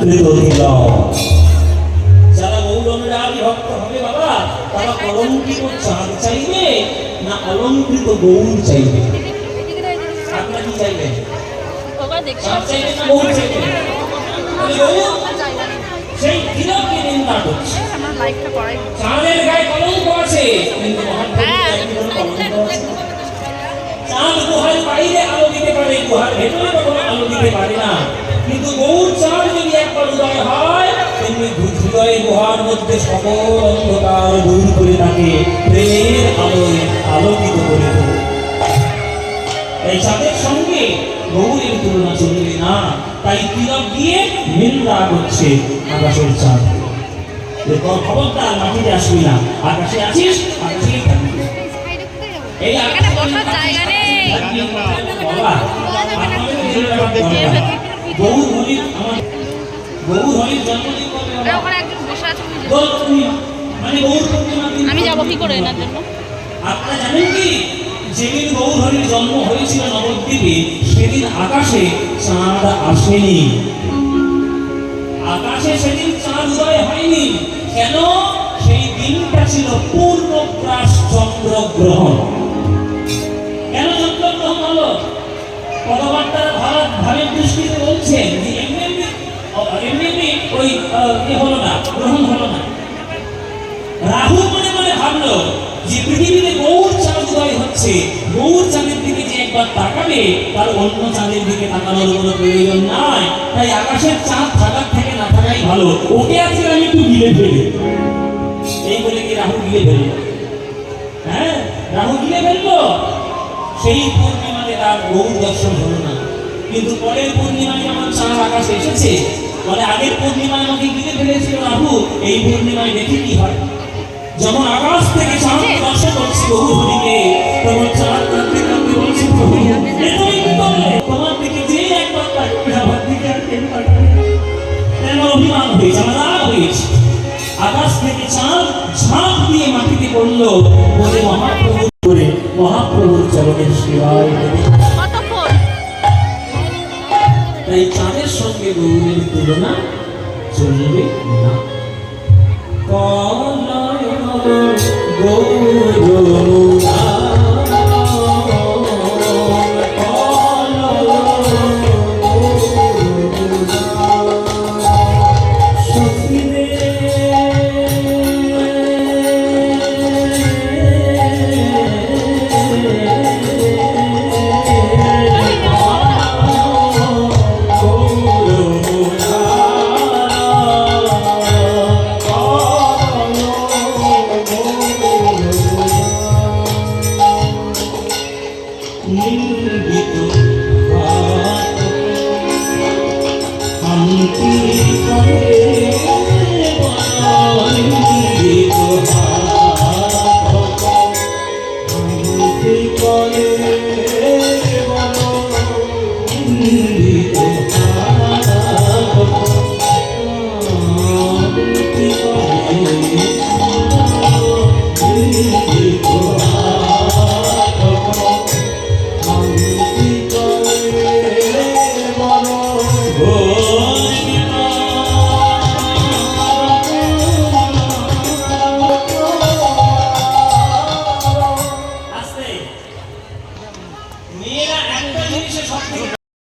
অলঙ্কৃত দিল। যারা গৌরঙ্গারী ভক্ত হবে বাবা, তারা অলঙ্কৃত চাঁদ চাইবে না অলঙ্কৃত গৌর চাইবে? আপনারা কি চাইবেন? চাঁদ চাইবেন না গৌর চাইবেন? সেই তিলককে নিন্দা করছে। চাঁদের গায়ে কলঙ্ক আছে, কিন্তু চাঁদ গুহার বাইরে আলো দিতে পারে, গুহার ভেতরে কখনো আলো দিতে পারে না। কিন্তু গৌর চাঁদ যদি একবার উদয় হয়, তেমনি হৃদয় গুহার মধ্যে সকল অন্ধকার দূর করে তাকে প্রেমের আলোয় আলোকিত করে দেবে। তাই চাঁদের সঙ্গে গৌরের তুলনা চলবে না। তাই তিলক দিয়ে নিন্দা করছে আকাশের চাঁদ। খবরদার মাটিতে আসবি না, আকাশে আছিস, আকাশেই থাকবি। এই গৌর হরির জন্মদিন মানে গৌর আমি যাবো কি করে এনার জন্য? আপনারা জানেন কি, যেদিন গৌর হরির জন্ম হয়েছিল নবদ্বীপে, সেদিন আকাশে চাঁদ আসেনি। আকাশে সেদিন চাঁদ উদয় হয়নি। কেন? সেই দিনটা ছিল পূর্ণগ্রাস চন্দ্রগ্রহণ। কেন চন্দ্রগ্রহণ হলো? কথাবার্তারা ভাবের দৃষ্টিতে বলছেন যে এমনি ওই হলো না, গ্রহণ হলো না। রাহু মনে মনে ভাবলো যে পৃথিবীতে গৌর চাঁদ উদয় হচ্ছে, গৌর চাঁদের দিকে যে একবার তাকাবে, তার অন্য চাঁদের দিকে তাকানোর কোনো প্রয়োজন নাই। তাই আকাশের চাঁদ থাকার থেকে না থাকাই ভালো, ওকে আজকে আমি একটু গিলে ফেলি। এই বলে কি রাহু গিলে ফেলল? হ্যাঁ, রাহু গিলে ফেললো। সেই পূর্ণিমাতে তার গৌর দর্শন হলো না। কিন্তু পরের পূর্ণিমায় যখন চাঁদ আকাশে এসেছে, মানে আগের পূর্ণিমায় আমাকে গিলে ফেলেছিল রাহু, এই পূর্ণিমায় দেখি কি হয়। যখন আকাশ থেকে চাঁদ দর্শন করছি বহু হরিকে, তখন চাঁদ কাঁদতে কাঁদতে বলছে, প্রভু তুমি কি করলে? তোমার দিকে যে একবার তাকাবে, আমার দিকে আর কেন তাকাবে? আমার অভিমান হয়েছে, আমার রাগ হয়েছে। আকাশ থেকে চাঁদ ঝাঁপ দিয়ে মাটিতে পড়লো, বলে মহাপ্রভু করে মহাপ্রভুর চরণের সেবায় দেবে। তাই চাঁদের সঙ্গে গৌরের তুলনা চলবে না। শান্তি করে